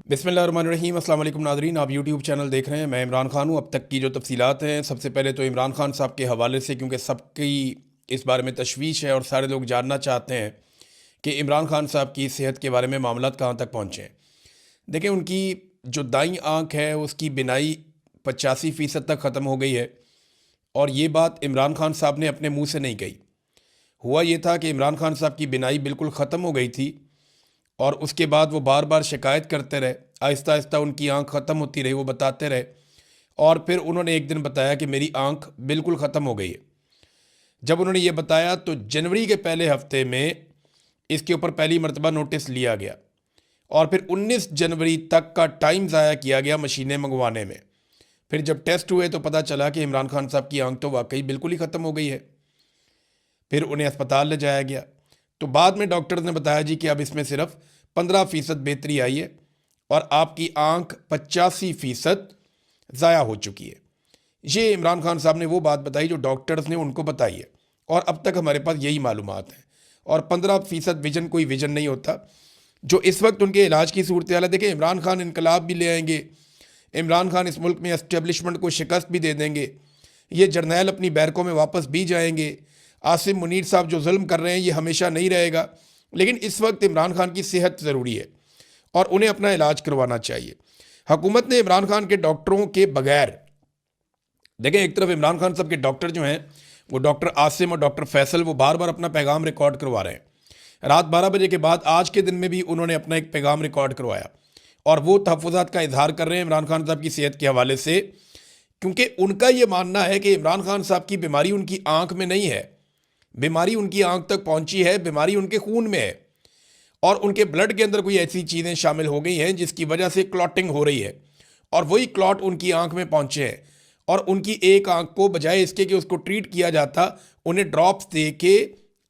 बिस्मिल्लाहिर्रहमानिर्रहीम। अस्सलाम वालेकुम नाज़रीन, आप यूट्यूब चैनल देख रहे हैं। मैं इमरान खान हूँ। अब तक की जो तफसीलात हैं, सबसे पहले तो इमरान खान साहब के हवाले से, क्योंकि सबकी इस बारे में तशवीश है और सारे लोग जानना चाहते हैं कि इमरान खान साहब की सेहत के बारे में मामलात कहाँ तक पहुँचे हैं। देखें, उनकी जो दाईं आँख है उसकी बिनाई 85% तक ख़त्म हो गई है, और ये बात इमरान खान साहब ने अपने मुँह से नहीं कही। हुआ ये था कि इमरान खान साहब की बिनाई बिल्कुल ख़त्म हो गई थी, और उसके बाद वो बार बार शिकायत करते रहे। आहिस्ता आहिस्ता उनकी आंख ख़त्म होती रही, वो बताते रहे, और फिर उन्होंने एक दिन बताया कि मेरी आंख बिल्कुल ख़त्म हो गई है। जब उन्होंने ये बताया तो जनवरी के पहले हफ्ते में इसके ऊपर पहली मरतबा नोटिस लिया गया, और फिर 19 जनवरी तक का टाइम ज़ाया किया गया मशीनें मंगवाने में। फिर जब टेस्ट हुए तो पता चला कि इमरान खान साहब की आंख तो वाकई बिल्कुल ही ख़त्म हो गई है। फिर उन्हें अस्पताल ले जाया गया, तो बाद में डॉक्टर ने बताया जी कि अब इसमें सिर्फ 15% बेहतरी आई है और आपकी आंख 85% ज़ाया हो चुकी है। ये इमरान खान साहब ने वो बात बताई जो डॉक्टर्स ने उनको बताई है, और अब तक हमारे पास यही मालूमात हैं। और 15% विजन कोई विजन नहीं होता। जो इस वक्त उनके इलाज की सूरत हाल है, देखिए, इमरान खान इनकलाब भी ले आएंगे, इमरान खान इस मुल्क में एस्टेब्लिशमेंट को शिकस्त भी दे देंगे, ये जर्नैल अपनी बैरकों में वापस भी जाएंगे। आसिम मुनीर साहब जो जुल्म कर रहे हैं ये हमेशा नहीं रहेगा, लेकिन इस वक्त इमरान खान की सेहत ज़रूरी है और उन्हें अपना इलाज करवाना चाहिए। हुकूमत ने इमरान खान के डॉक्टरों के बगैर, देखें, एक तरफ इमरान खान साहब के डॉक्टर जो हैं वो डॉक्टर आसिम और डॉक्टर फैसल, वो बार बार अपना पैगाम रिकॉर्ड करवा रहे हैं। रात 12 बजे के बाद आज के दिन में भी उन्होंने अपना एक पैगाम रिकॉर्ड करवाया, और वो तहफ़्फ़ुज़ात का इजहार कर रहे हैं इमरान खान साहब की सेहत के हवाले से, क्योंकि उनका ये मानना है कि इमरान खान साहब की बीमारी उनकी आंख में नहीं है, बीमारी उनकी आंख तक पहुंची है, बीमारी उनके खून में है, और उनके ब्लड के अंदर कोई ऐसी चीज़ें शामिल हो गई हैं जिसकी वजह से क्लॉटिंग हो रही है, और वही क्लॉट उनकी आंख में पहुंचे हैं। और उनकी एक आंख को बजाय इसके कि उसको ट्रीट किया जाता, उन्हें ड्रॉप्स दे के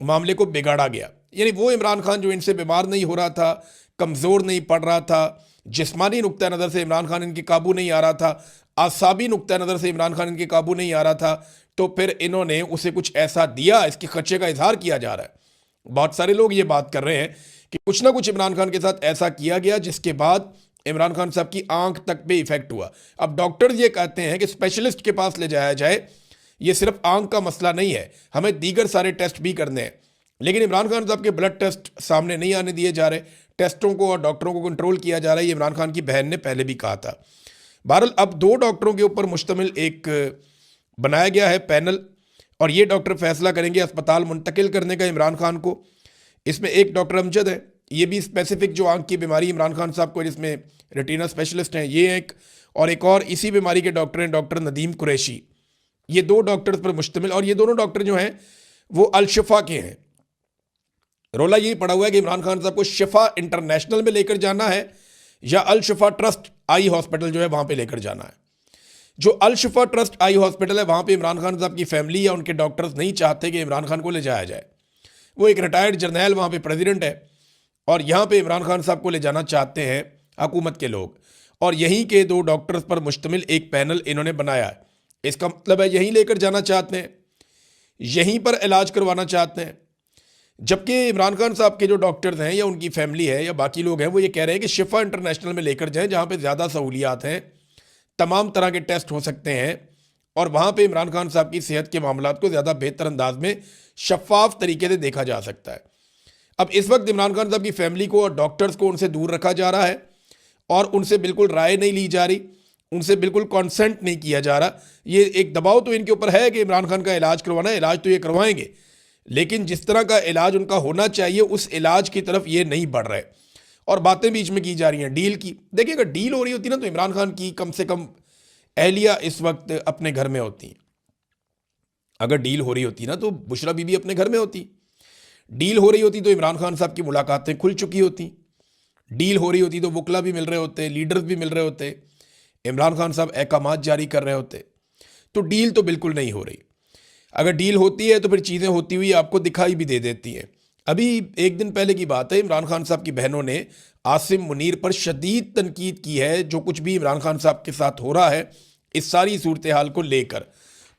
मामले को बिगाड़ा गया। यानी वो इमरान खान जो इनसे बीमार नहीं हो रहा था, कमज़ोर नहीं पड़ रहा था, जिस्मानी नुक्ता नज़र से इमरान खान इनके काबू नहीं आ रहा था, आसाबी नुक्ता नज़र से इमरान खान इनके काबू नहीं आ रहा था, तो फिर इन्होंने उसे कुछ ऐसा दिया, इसके खर्चे का इजहार किया जा रहा है। बहुत सारे लोग ये बात कर रहे हैं कि कुछ ना कुछ इमरान खान के साथ ऐसा किया गया जिसके बाद इमरान खान साहब की आंख तक पे इफेक्ट हुआ। अब डॉक्टर्स ये कहते हैं कि स्पेशलिस्ट के पास ले जाया जाए, ये सिर्फ आंख का मसला नहीं है, हमें दीगर सारे टेस्ट भी करने हैं। लेकिन इमरान खान साहब के ब्लड टेस्ट सामने नहीं आने दिए जा रहे, टेस्टों को और डॉक्टरों को कंट्रोल किया जा रहा है। ये इमरान खान की बहन ने पहले भी कहा था। बहरहाल अब 2 डॉक्टरों के ऊपर मुश्तमिल एक बनाया गया है पैनल, और ये डॉक्टर फैसला करेंगे अस्पताल मुंतकिल करने का इमरान खान को। इसमें एक डॉक्टर अमजद है, ये भी स्पेसिफिक जो आंख की बीमारी इमरान खान साहब को, जिसमें रेटिना स्पेशलिस्ट हैं, ये एक और इसी बीमारी के डॉक्टर हैं डॉक्टर नदीम कुरैशी। ये 2 डॉक्टर्स पर मुश्तमिल, और ये दोनों डॉक्टर जो हैं वो अल शिफा के हैं। रोला यही पड़ा हुआ है कि इमरान खान साहब को शिफा इंटरनेशनल में लेकर जाना है या अल शिफा ट्रस्ट आई हॉस्पिटल जो है वहाँ पे लेकर जाना है। जो अल शिफा ट्रस्ट आई हॉस्पिटल है वहाँ पे इमरान खान साहब की फैमिली या उनके डॉक्टर्स नहीं चाहते कि इमरान खान को ले जाया जाए। वो एक रिटायर्ड जर्नैल वहाँ पे प्रेसिडेंट है, और यहाँ पे इमरान खान साहब को ले जाना चाहते हैं हुकूमत के लोग, और यहीं के 2 डॉक्टर्स पर मुश्तमिल एक पैनल इन्होंने बनाया है। इसका मतलब है यहीं लेकर जाना चाहते हैं, यहीं पर इलाज करवाना चाहते हैं। जबकि इमरान खान साहब के जो डॉक्टर्स हैं या उनकी फैमिली है या बाकी लोग हैं वो ये कह रहे हैं कि शिफा इंटरनेशनल में लेकर जाएं, जहाँ पे ज़्यादा सहूलियात हैं, तमाम तरह के टेस्ट हो सकते हैं, और वहाँ पे इमरान खान साहब की सेहत के मामलात को ज़्यादा बेहतर अंदाज में शफाफ तरीके से देखा जा सकता है। अब इस वक्त इमरान खान साहब की फैमिली को और डॉक्टर्स को उनसे दूर रखा जा रहा है, और उनसे बिल्कुल राय नहीं ली जा रही, उनसे बिल्कुल कॉन्सेंट नहीं किया जा रहा। ये एक दबाव तो इनके ऊपर है कि इमरान खान का इलाज करवाना है, इलाज तो ये करवाएंगे, लेकिन जिस तरह का इलाज उनका होना चाहिए उस इलाज की तरफ ये नहीं बढ़ रहे, और बातें बीच में की जा रही हैं डील की। देखिए, अगर डील हो रही होती ना तो इमरान खान की कम से कम एहलिया इस वक्त अपने घर में होती। अगर डील हो रही होती ना तो बुशरा बीबी अपने घर में होती। डील हो रही होती तो इमरान खान साहब की मुलाकातें खुल चुकी होती। डील हो रही होती तो वकला भी मिल रहे होते, लीडर्स भी मिल रहे होते, इमरान खान साहब अहकामात जारी कर रहे होते। तो डील तो बिल्कुल नहीं हो रही। अगर डील होती है तो फिर चीज़ें होती हुई आपको दिखाई भी दे देती हैं। अभी एक दिन पहले की बात है, इमरान खान साहब की बहनों ने आसिम मुनीर पर शदीद तनकीद की है, जो कुछ भी इमरान खान साहब के साथ हो रहा है इस सारी सूरत हाल को लेकर।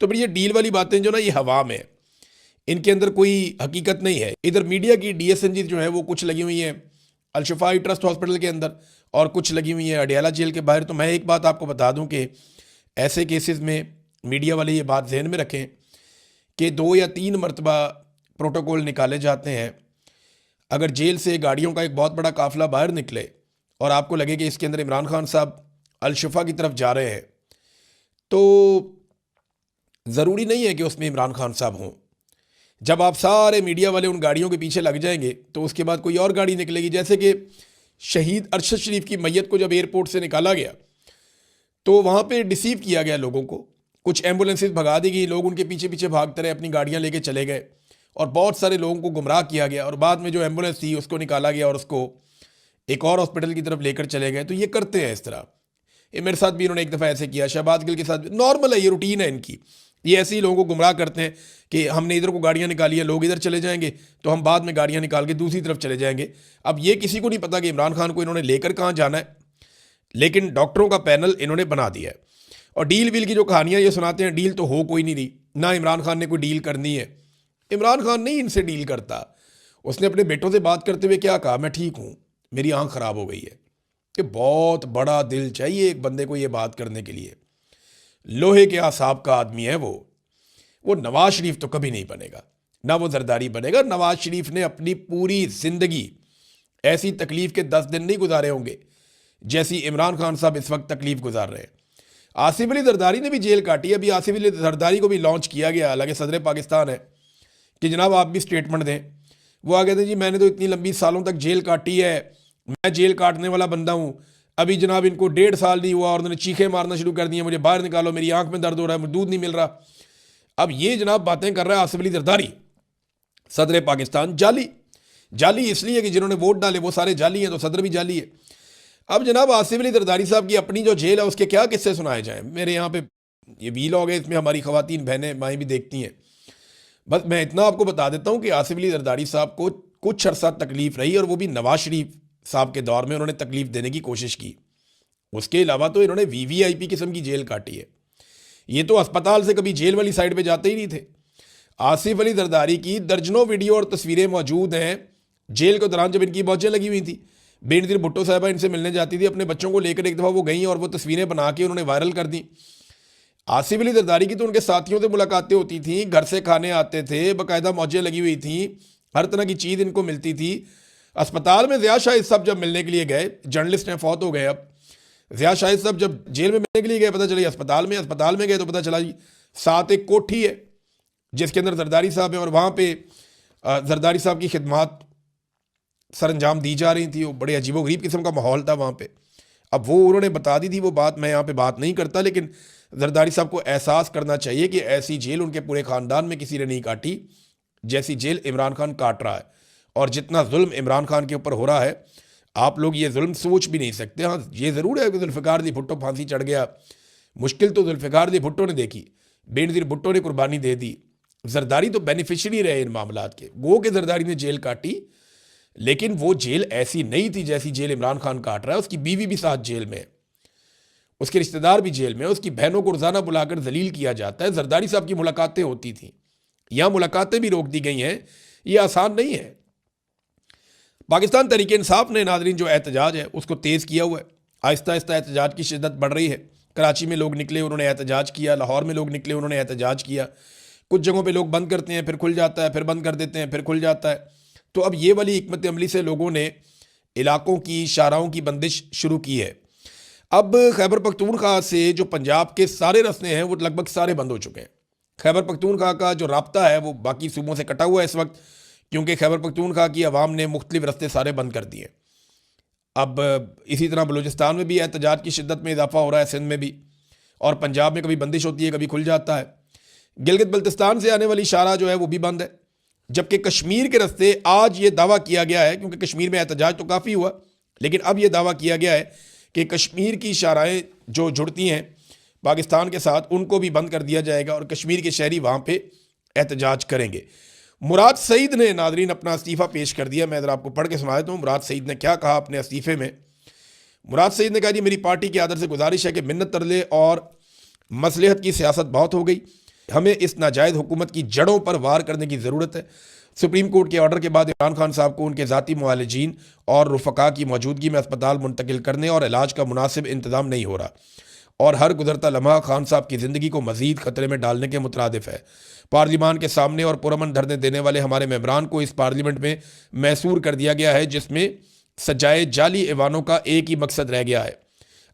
तो फिर ये डील वाली बातें जो ना ये हवा में है, इनके अंदर कोई हकीकत नहीं है। इधर मीडिया की डीएसएनजी जो है वो कुछ लगी हुई हैं, अल-शिफा ट्रस्ट हॉस्पिटल के अंदर और कुछ लगी हुई हैं अडयाला जेल के बाहर। तो मैं एक बात आपको बता दूं कि ऐसे केसेस में मीडिया वाले ये बात जहन में रखें कि 2 या 3 मरतबा प्रोटोकॉल निकाले जाते हैं। अगर जेल से गाड़ियों का एक बहुत बड़ा काफिला बाहर निकले और आपको लगे कि इसके अंदर इमरान खान साहब अल-शिफा की तरफ जा रहे हैं, तो ज़रूरी नहीं है कि उसमें इमरान खान साहब हों। जब आप सारे मीडिया वाले उन गाड़ियों के पीछे लग जाएंगे तो उसके बाद कोई और गाड़ी निकलेगी। जैसे कि शहीद अरशद शरीफ की मैयत को जब एयरपोर्ट से निकाला गया तो वहाँ पे डिसीव किया गया लोगों को, कुछ एम्बुलेंसेज भगा दी गई, लोग उनके पीछे पीछे भागते रहे, अपनी गाड़ियाँ लेके चले गए और बहुत सारे लोगों को गुमराह किया गया और बाद में जो एम्बुलेंस थी उसको निकाला गया और उसको एक और हॉस्पिटल की तरफ लेकर चले गए। तो ये करते हैं इस तरह। ये मेरे साथ भी इन्होंने एक दफ़ा ऐसे किया, शहबाज गिल के साथ भी। नॉर्मल है, ये रूटीन है इनकी। ये ऐसे ही लोगों को गुमराह करते हैं कि हमने इधर को गाड़ियाँ निकाली है, लोग इधर चले जाएंगे तो हम बाद में गाड़ियाँ निकाल के दूसरी तरफ चले जाएंगे। अब ये किसी को नहीं पता कि इमरान खान को इन्होंने लेकर कहाँ जाना है, लेकिन डॉक्टरों का पैनल इन्होंने बना दिया है। और डील वील की जो कहानियाँ ये सुनाते हैं, डील तो हो कोई नहीं रही, ना इमरान खान ने कोई डील करनी है। इमरान खान नहीं इनसे डील करता। उसने अपने बेटों से बात करते हुए क्या कहा, मैं ठीक हूँ, मेरी आँख ख़राब हो गई है। कि बहुत बड़ा दिल चाहिए एक बंदे को ये बात करने के लिए। लोहे के आसाब का आदमी है वो नवाज शरीफ तो कभी नहीं बनेगा, ना वो जरदारी बनेगा। नवाज शरीफ ने अपनी पूरी ज़िंदगी ऐसी तकलीफ़ के 10 दिन नहीं गुजारे होंगे जैसी इमरान खान साहब इस वक्त तकलीफ़ गुजार रहे हैं। आसिफ अली जरदारी ने भी जेल काटी है। अभी आसिफ अली जरदारी को भी लॉन्च किया गया, हालांकि सदर पाकिस्तान है, कि जनाब आप भी स्टेटमेंट दें। वो आ गए थे, जी मैंने तो इतनी लंबी सालों तक जेल काटी है, मैं जेल काटने वाला बंदा हूँ। अभी जनाब इनको 1.5 साल नहीं हुआ और उन्होंने चीखें मारना शुरू कर दी, मुझे बाहर निकालो, मेरी आंख में दर्द हो रहा है, मुझे दूध नहीं मिल रहा। अब ये जनाब बातें कर रहा है आसिफ अली जरदारी, सदर पाकिस्तान। जाली इसलिए कि जिन्होंने वोट डाले वो सारे जाली हैं, तो सदर भी जाली है। अब जनाब आसिफ अली जरदारी साहब की अपनी जो जेल है उसके क्या किस्से सुनाए जाएं। मेरे यहाँ पे ये वीलॉग है, इसमें हमारी ख़वातीन बहनें माएँ भी देखती हैं। बस मैं इतना आपको बता देता हूँ कि आसिफ अली जरदारी साहब को कुछ अरसा तकलीफ़ रही, और वो भी नवाज शरीफ साहब के दौर में उन्होंने तकलीफ़ देने की कोशिश की। उसके अलावा तो इन्होंने वीवीआईपी किस्म की जेल काटी है। ये तो अस्पताल से कभी जेल वाली साइड पे जाते ही नहीं थे। आसिफ अली जरदारी की दर्जनों वीडियो और तस्वीरें मौजूद हैं जेल के दौरान, जब इनकी मौजें लगी हुई थी। बेनज़ीर भुट्टो साहबा इनसे मिलने जाती थी अपने बच्चों को लेकर, एक दफ़ा वो गई और वो तस्वीरें बना के उन्होंने वायरल कर दी। आसिफ अली जरदारी की तो उनके साथियों से मुलाकातें होती थी, घर से खाने आते थे, बाकायदा मौजें लगी हुई थी, हर तरह की चीज़ इनको मिलती थी। अस्पताल में ज़िया शाहिद साहब जब मिलने के लिए गए, जर्नलिस्ट हैं, फौत हो गए अब, ज़िया शाहिद साहब जब जेल में मिलने के लिए गए, पता चला अस्पताल में गए तो पता चला जी साथ एक कोठी है जिसके अंदर जरदारी साहब हैं और वहाँ पे जरदारी साहब की खिदमत सर अंजाम दी जा रही थी। वो बड़े अजीबोगरीब किस्म का माहौल था वहाँ पे। अब वो उन्होंने बता दी थी वो बात, मैं यहाँ पे बात नहीं करता, लेकिन जरदारी साहब को एहसास करना चाहिए कि ऐसी जेल उनके पूरे ख़ानदान में किसी ने नहीं काटी जैसी जेल इमरान खान काट रहा है। और जितना जुल्म इमरान खान के ऊपर हो रहा है, आप लोग ये जुल्म सोच भी नहीं सकते। हाँ, ये ज़रूर है कि जुल्फ़िकार दी भुट्टो फांसी चढ़ गया, मुश्किल तो जुल्फ़िकार दी भुट्टो ने देखी, बेनज़ीर भुट्टो ने कुर्बानी दे दी। जरदारी तो बेनिफिशरी रहे इन मामलात के। गो के जरदारी ने जेल काटी, लेकिन वो जेल ऐसी नहीं थी जैसी जेल इमरान खान काट रहा है। उसकी बीवी भी साथ जेल में, उसके रिश्तेदार भी जेल में, उसकी बहनों को रोज़ाना बुलाकर जलील किया जाता है। जरदारी साहब की मुलाकातें होती थीं, यहाँ मुलाकातें भी रोक दी गई हैं। ये आसान नहीं है। पाकिस्तान तहरीक इंसाफ ने नाज़रीन जो एहतजाज है उसको तेज़ किया हुआ है। आहिस्ता आहिस्ता एहतजाज की शिद्दत बढ़ रही है। कराची में लोग निकले, उन्होंने एहतजाज किया, लाहौर में लोग निकले, उन्होंने एहतजाज किया। कुछ जगहों पे लोग बंद करते हैं, फिर खुल जाता है, फिर बंद कर देते हैं, फिर खुल जाता है। तो अब ये वाली हिकमत अमली से लोगों ने इलाकों की शाहराहों की बंदिश शुरू की है। अब खैबर पख्तूनख्वा से जो पंजाब के सारे रास्ते हैं वो लगभग सारे बंद हो चुके हैं। खैबर पख्तूनख्वा का जो राब्ता है वो बाकी सूबों से कटा हुआ है इस वक्त, क्योंकि खैबर पख्तूनख्वा की आवाम ने मुख्तलिफ रास्ते सारे बंद कर दिए। अब इसी तरह बलूचिस्तान में भी एहतजाज की शिद्दत में इजाफा हो रहा है, सिंध में भी, और पंजाब में कभी बंदिश होती है, कभी खुल जाता है। गिलगित बल्तिस्तान से आने वाली शाहराह जो है वो भी बंद है, जबकि कश्मीर के रास्ते आज ये दावा किया गया है, क्योंकि कश्मीर में एहतजाज तो काफ़ी हुआ, लेकिन अब ये दावा किया गया है कि कश्मीर की शाहराहें जो जुड़ती हैं पाकिस्तान के साथ उनको भी बंद कर दिया जाएगा और कश्मीर के शहरी वहाँ पे एहतजाज करेंगे। मुराद सईद ने नादरीन अपना इस्तीफ़ा पेश कर दिया। मैं ज़रा आपको पढ़ के सुना देता हूँ मुराद सईद ने क्या कहा अपने इस्तीफ़े में। मुराद सईद ने कहा, जी मेरी पार्टी की आदर से गुजारिश है कि मिन्नत तरले और मसलहत की सियासत बहुत हो गई, हमें इस नाजायज़ हुकूमत की जड़ों पर वार करने की ज़रूरत है। सुप्रीम कोर्ट के ऑर्डर के बाद इमरान खान साहब को उनके ज़ाती मुआलिजीन और रुफ़का की मौजूदगी में अस्पताल मुंतकिल करने और इलाज का मुनासिब इंतज़ाम नहीं हो रहा और हर गुजरता लम्हा खान साहब की ज़िंदगी को मज़ीद ख़तरे में डालने के मुतरादिफ है। पार्लिमान के सामने और पुरअमन धरने देने वाले हमारे मेंबरान को इस पार्लियामेंट में मैसूर कर दिया गया है, जिसमें सजाए जाली ऐवानों का एक ही मकसद रह गया है,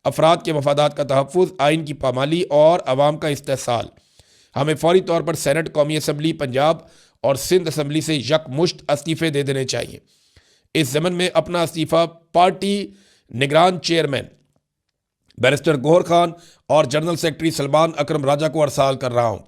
अफराद के मफादात का तहफ़्फ़ुज़, आइन की पामाली और अवाम का इस्तेहसाल। हमें फ़ौरी तौर पर सेनेट, कौमी असम्बली पंजाब और सिंध असम्बली से यकमुश्त इस्तीफ़े दे देने चाहिए। इस ज़मन में अपना इस्तीफ़ा पार्टी निगरान चेयरमैन बैरिस्टर गौहर खान और जनरल सेक्रेटरी सलमान अकरम राजा को अरसाल कर रहा हूँ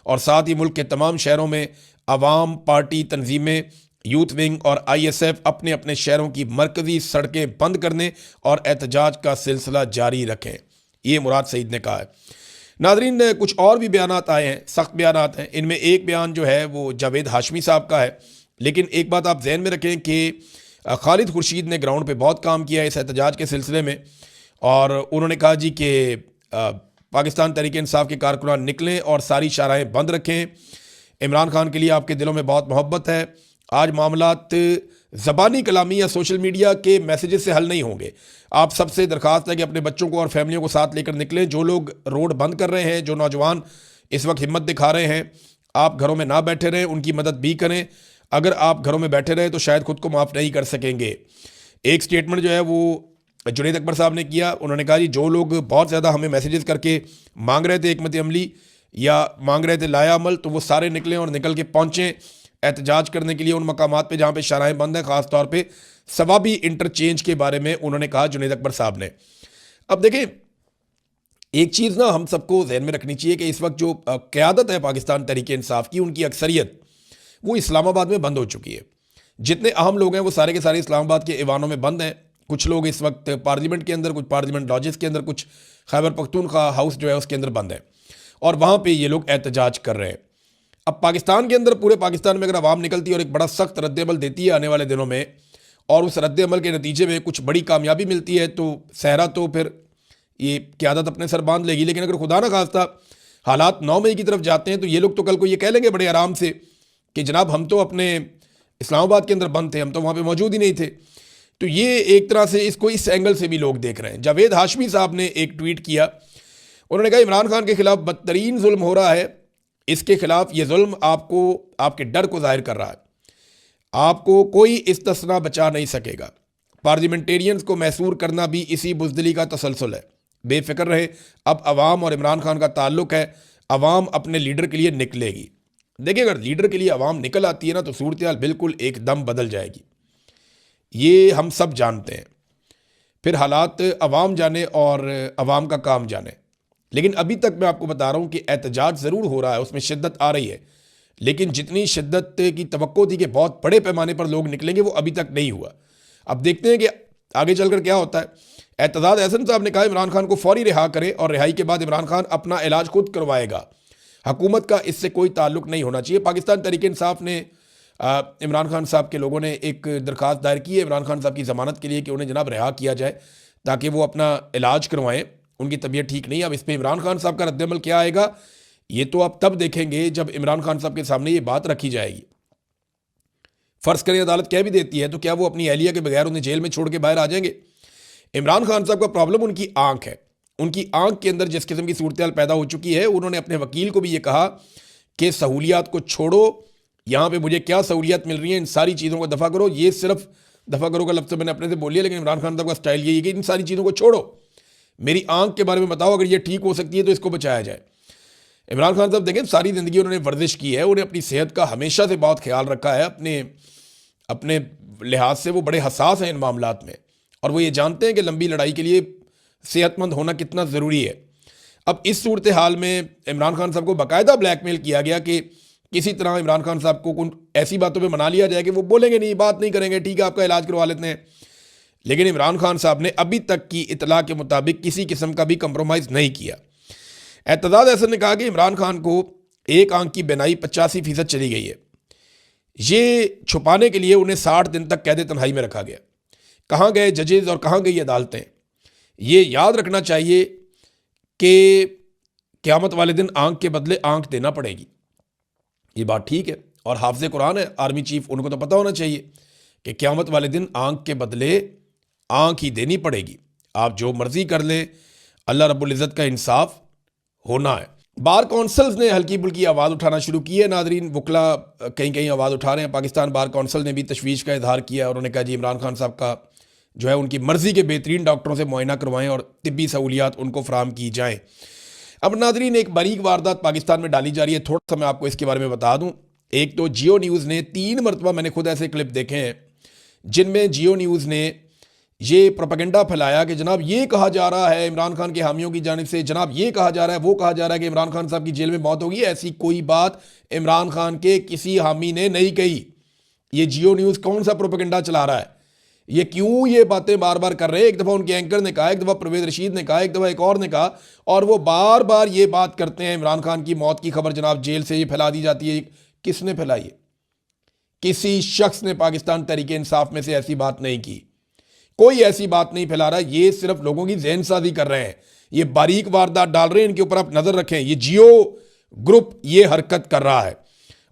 और साथ ही मुल्क के तमाम शहरों में अवाम, पार्टी तंजीमें, यूथ विंग और ISF अपने अपने शहरों की मरकज़ी सड़कें बंद करने और एहतजाज का सिलसिला जारी रखें। ये मुराद सईद ने कहा है। नाज़रीन, कुछ और भी बयानात आए हैं, सख्त बयानात हैं। इनमें एक बयान जो है वो जावेद हाशमी साहब का है, लेकिन एक बात आप जहन में रखें कि खालिद खुर्शीद ने ग्राउंड पे बहुत काम किया है इस एहतजाज के सिलसिले में, और उन्होंने कहा जी कि पाकिस्तान तहरीक इंसाफ के कारकुनान निकलें और सारी शाराएँ बंद रखें। इमरान खान के लिए आपके दिलों में बहुत मोहब्बत है। आज मामलात ज़बानी कलामी या सोशल मीडिया के मैसेजेस से हल नहीं होंगे। आप सबसे दरख्वास्त है कि अपने बच्चों को और फैमिलियों को साथ लेकर निकलें। जो लोग रोड बंद कर रहे हैं, जो नौजवान इस वक्त हिम्मत दिखा रहे हैं, आप घरों में ना बैठे रहें, उनकी मदद भी करें। अगर आप घरों में बैठे रहें तो शायद खुद को माफ़ नहीं कर सकेंगे। एक स्टेटमेंट जो है वो जुनैद अकबर साहब ने किया। उन्होंने कहा जी जो लोग बहुत ज़्यादा हमें मैसेजेस करके मांग रहे थे हिकमत अमली या मांग रहे थे लाया अमल, तो वो सारे निकलें और निकल के पहुँचें एहतजाज करने के लिए उन मकामात पे जहाँ पे शराएँ बंद हैं, ख़ास तौर पे सवाबी इंटरचेंज के बारे में उन्होंने कहा जुनैद अकबर साहब ने। अब देखें, एक चीज़ ना हम सबको जहन में रखनी चाहिए कि इस वक्त जो क़यादत है पाकिस्तान तहरीक इंसाफ की, उनकी अक्सरियत वो इस्लामाबाद में बंद हो चुकी है। जितने अहम लोग हैं वो सारे के सारे इस्लामाबाद के ऐवानों में बंद हैं। कुछ लोग इस वक्त पार्लियामेंट के अंदर, कुछ पार्लियामेंट लॉजेस के अंदर, कुछ खैबर पख्तूनख्वा हाउस जो है उसके अंदर बंद है और वहाँ पे ये लोग एहतजाज कर रहे हैं। अब पाकिस्तान के अंदर, पूरे पाकिस्तान में अगर आवाम निकलती है और एक बड़ा सख्त रद्द-ए-अमल देती है आने वाले दिनों में, और उस रद्द-ए-अमल के नतीजे में कुछ बड़ी कामयाबी मिलती है, तो सहरा तो फिर ये क़यादत अपने सर बांध लेगी। लेकिन अगर खुदा न खास्ता हालात 9 मई की तरफ जाते हैं तो ये लोग तो कल को ये कह लेंगे बड़े आराम से कि जनाब हम तो अपने इस्लामाबाद के अंदर बंद थे, हम तो वहाँ पे मौजूद ही नहीं थे। तो ये एक तरह से इसको इस एंगल से भी लोग देख रहे हैं। जावेद हाशमी साहब ने एक ट्वीट किया, उन्होंने कहा इमरान खान के खिलाफ बदतरीन जुल्म हो रहा है, इसके खिलाफ ये जुल्म आपको, आपके डर को जाहिर कर रहा है। आपको कोई इस्तिस्ना बचा नहीं सकेगा। पार्लियामेंटेरियंस को मैसूर करना भी इसी बुज़दिली का तसलसल है। बेफिक्र रहे, अब अवाम और इमरान खान का ताल्लुक है, अवाम अपने लीडर के लिए निकलेगी। देखिए, अगर लीडर के लिए अवाम निकल आती है ना तो सूरत हाल बिल्कुल एकदम बदल जाएगी। ये हम सब जानते हैं। फिर हालात अवाम जाने और अवाम का काम जाने। लेकिन अभी तक मैं आपको बता रहा हूँ कि एहतजाज ज़रूर हो रहा है, उसमें शिद्दत आ रही है, लेकिन जितनी शिद्दत की तवक्को थी कि बहुत बड़े पैमाने पर लोग निकलेंगे, वो अभी तक नहीं हुआ। अब देखते हैं कि आगे चलकर क्या होता है। एतजाज एहसन साहब ने कहा इमरान खान को फौरी रिहा करें और रिहाई के बाद इमरान खान अपना इलाज खुद करवाएगा। हुकूमत का इससे कोई ताल्लुक नहीं होना चाहिए। पाकिस्तान तहरीक इंसाफ ने इमरान खान साहब के लोगों ने एक दरख्वास्त दायर की है इमरान खान साहब की ज़मानत के लिए कि उन्हें जनाब रिहा किया जाए ताकि वो अपना इलाज करवाएं। उनकी तबीयत ठीक नहीं है। अब इस पर इमरान खान साहब का रद्दमल क्या आएगा, ये तो आप तब देखेंगे जब इमरान खान साहब के सामने ये बात रखी जाएगी। फ़र्ज़ करें अदालत कह भी देती है तो क्या वो अपनी अहलिया के बगैर उन्हें जेल में छोड़ के बाहर आ जाएंगे? इमरान खान साहब का प्रॉब्लम उनकी आंख है। उनकी आंख के अंदर जिस किस्म की सूरत हाल पैदा हो चुकी है, उन्होंने अपने वकील को भी ये कहा कि सहूलियात को छोड़ो, यहाँ पे मुझे क्या सहूलियात मिल रही हैं, इन सारी चीज़ों को दफ़ा करो। ये सिर्फ दफ़ा करो का लफ्ज़ मैंने अपने से बोल लिया, लेकिन इमरान खान साहब का स्टाइल यही है कि इन सारी चीज़ों को छोड़ो, मेरी आंख के बारे में बताओ, अगर ये ठीक हो सकती है तो इसको बचाया जाए। इमरान खान साहब देखें, सारी ज़िंदगी उन्होंने वर्जिश की है, उन्हें अपनी सेहत का हमेशा से बहुत ख्याल रखा है। अपने लिहाज से वो बड़े हसास हैं इन मामलात में, और वो ये जानते हैं कि लंबी लड़ाई के लिए सेहतमंद होना कितना ज़रूरी है। अब इस सूरत हाल में इमरान खान साहब को बाकायदा ब्लैकमेल किया गया कि किसी तरह इमरान खान साहब को ऐसी बातों पे मना लिया जाए कि वो बोलेंगे नहीं, बात नहीं करेंगे, ठीक है आपका इलाज करवा लेते हैं। लेकिन इमरान खान साहब ने अभी तक की इतला के मुताबिक किसी किस्म का भी कंप्रोमाइज़ नहीं किया। एतजाज एहसन ने कहा कि इमरान खान को एक आंख की बिनाई 85% चली गई है। ये छुपाने के लिए उन्हें 60 दिन तक कैद तन्हाई में रखा गया। कहाँ गए जजेज और कहाँ गई अदालतें? ये याद रखना चाहिए कि क़यामत वाले दिन आंख के बदले आंख देना पड़ेगी। ये बात ठीक है। और हाफिज़ कुरान है आर्मी चीफ, उनको तो पता होना चाहिए कि क़यामत वाले दिन आंख के बदले आंख ही देनी पड़ेगी। आप जो मर्जी कर लें, अल्लाह रब्बुल इज़्ज़त का इंसाफ होना है। बार कौंसल्स ने हल्की फुल्की आवाज़ उठाना शुरू की है नादरीन, वकला कहीं कहीं आवाज़ उठा रहे हैं। पाकिस्तान बार कौंसल ने भी तशवीश का इजहार किया और उन्होंने कहा जी इमरान खान साहब का जो है उनकी मर्ज़ी के बेहतरीन डॉक्टरों से मुआयना करवाएं और तिब्बी सहूलियात उनको फराम की जाएँ। अब नादरीन एक बारीक वारदात पाकिस्तान में डाली जा रही है, थोड़ा सा मैं आपको इसके बारे में बता दूँ। एक तो जियो न्यूज़ ने 3 मरतबा, मैंने खुद ऐसे क्लिप देखे हैं जिनमें जियो न्यूज़ ने ये प्रोपेगेंडा फैलाया कि जनाब ये कहा जा रहा है इमरान खान के हामियों की जानिब से, जनाब ये कहा जा रहा है, वो कहा जा रहा है कि इमरान खान साहब की जेल में मौत होगी। ऐसी कोई बात इमरान खान के किसी हामी ने नहीं कही। ये जियो न्यूज़ कौन सा प्रोपेगेंडा चला रहा है? ये क्यों ये बातें बार बार कर रहे हैं? एक दफ़ा उनके एंकर ने कहा, एक दफ़ा परवेज़ रशीद ने कहा, एक दफ़ा एक और ने कहा, और वो बार बार ये बात करते हैं इमरान खान की मौत की खबर जनाब जेल से ये फैला दी जाती है। किसने फैलाई है? किसी शख्स ने पाकिस्तान तहरीक इंसाफ में से ऐसी बात नहीं की। कोई ऐसी बात नहीं फैला रहा। ये सिर्फ लोगों की जहन साजी कर रहे हैं, ये बारीक वारदात डाल रहे हैं। इनके ऊपर आप नजर रखें। ये जियो ग्रुप ये हरकत कर रहा है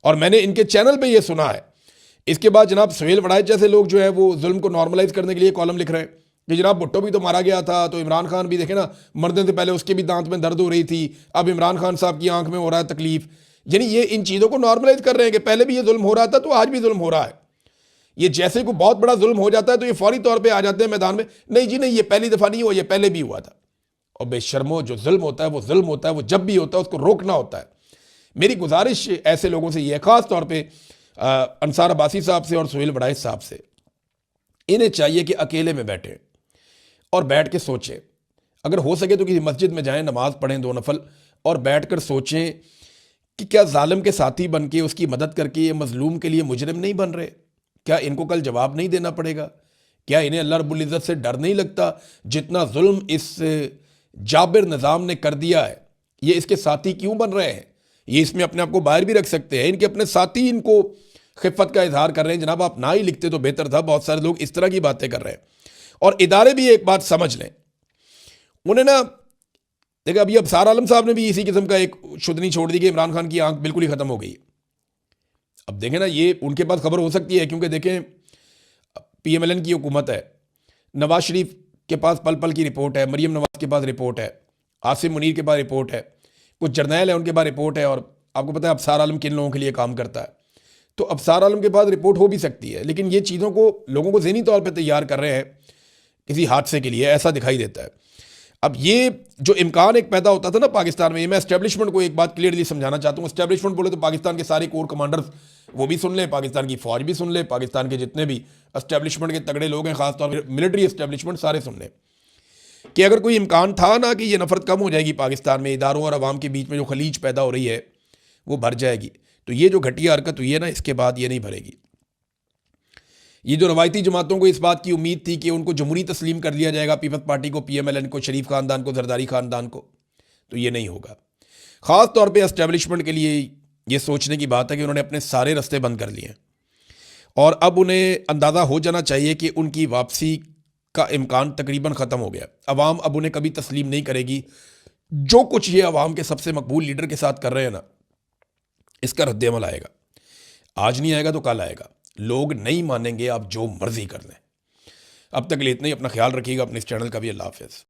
और मैंने इनके चैनल पे ये सुना है। इसके बाद जनाब सुहेल वड़ाइच जैसे लोग जो है वो जुल्म को नॉर्मलाइज करने के लिए कॉलम लिख रहे हैं कि जनाब भुट्टो भी तो मारा गया था, तो इमरान खान भी देखे ना, मरने से पहले उसके भी दांत में दर्द हो रही थी, अब इमरान खान साहब की आंख में हो रहा है तकलीफ। यानी ये इन चीज़ों को नॉर्मलाइज कर रहे हैं कि पहले भी ये जुल्म हो रहा था तो आज भी जुल्म हो रहा है। ये जैसे कोई बहुत बड़ा जुल्म हो जाता है तो ये फौरी तौर पे आ जाते हैं मैदान में, नहीं जी नहीं, ये पहली दफ़ा नहीं हुआ, ये पहले भी हुआ था। और बेशर्मो, जो जुल्म होता है वो जुल्म होता है, वो जब भी होता है उसको रोकना होता है। मेरी गुजारिश ऐसे लोगों से ये है, ख़ास तौर पे अंसार अब्बासी साहब से और सुहेल वड़ाइच साहब से, इन्हें चाहिए कि अकेले में बैठें और बैठ के सोचें। अगर हो सके तो किसी मस्जिद में जाएं, नमाज पढ़ें 2 नफल, और बैठ कर सोचें कि क्या जालिम के साथी बन के उसकी मदद करके ये मजलूम के लिए मुजरिम नहीं बन रहे? क्या इनको कल जवाब नहीं देना पड़ेगा? क्या इन्हें अल्लाह रब्बुल इज़्ज़त से डर नहीं लगता? जितना जुल्म इस जाबिर निज़ाम ने कर दिया है, ये इसके साथी क्यों बन रहे हैं? ये इसमें अपने आप को बाहर भी रख सकते हैं। इनके अपने साथी इनको खिफ़त का इजहार कर रहे हैं, जनाब आप ना ही लिखते तो बेहतर था। बहुत सारे लोग इस तरह की बातें कर रहे हैं। और इदारे भी एक बात समझ लें, उन्हें ना देखिए, अभी अबसार आलम साहब ने भी इसी किस्म का एक शुदनी छोड़ दी कि इमरान खान की आंख बिल्कुल ही ख़त्म हो गई। अब देखें ना, ये उनके पास खबर हो सकती है क्योंकि देखें PMLN की हुकूमत है, नवाज शरीफ के पास पल पल की रिपोर्ट है, मरीम नवाज के पास रिपोर्ट है, आसिम मुनीर के पास रिपोर्ट है, कुछ जर्नैल है उनके पास रिपोर्ट है, और आपको पता है अबसार आलम किन लोगों के लिए काम करता है। तो अबसार आलम के पास रिपोर्ट हो भी सकती है, लेकिन ये चीज़ों को लोगों को ज़हनी तौर पर तैयार कर रहे हैं किसी हादसे के लिए, ऐसा दिखाई देता है। अब ये जो इम्कान एक पैदा होता था ना पाकिस्तान में, ये मैं एस्टेब्लिशमेंट को एक बात क्लियरली समझाना चाहता हूँ। एस्टेब्लिशमेंट बोले तो पाकिस्तान के सारे कोर कमांडर्स वो भी सुन लें, पाकिस्तान की फ़ौज भी सुन ले, पाकिस्तान के जितने भी एस्टेब्लिशमेंट के तगड़े लोग हैं, ख़ासतौर पर मिलिट्री एस्टेब्लिशमेंट, सारे सुन लें कि अगर कोई इम्कान था ना कि ये नफरत कम हो जाएगी पाकिस्तान में, इदारों और अवाम के बीच में जो खलीज पैदा हो रही है वो भर जाएगी, तो ये जो घटिया हरकत हुई है ना, इसके बाद ये नहीं भरेगी। ये जो रवायती जमातों को इस बात की उम्मीद थी कि उनको जमहूरी तस्लीम कर लिया जाएगा, पीपल्स पार्टी को, PMLN को, शरीफ ख़ानदान को, जरदारी ख़ानदान को, तो ये नहीं होगा। ख़ास तौर पे एस्टेब्लिशमेंट के लिए ये सोचने की बात है कि उन्होंने अपने सारे रास्ते बंद कर लिए और अब उन्हें अंदाज़ा हो जाना चाहिए कि उनकी वापसी का इम्कान तकरीबन ख़त्म हो गया। अवाम अब उन्हें कभी तस्लीम नहीं करेगी। जो कुछ ये अवाम के सबसे मकबूल लीडर के साथ कर रहे हैं ना, इसका रद्द-ए-अमल आएगा। आज नहीं आएगा तो कल आएगा। लोग नहीं मानेंगे, आप जो मर्जी कर लें। अब तक के लिए इतना ही। अपना ख्याल रखिएगा, अपने इस चैनल का भी। अल्लाह हाफ़िज़।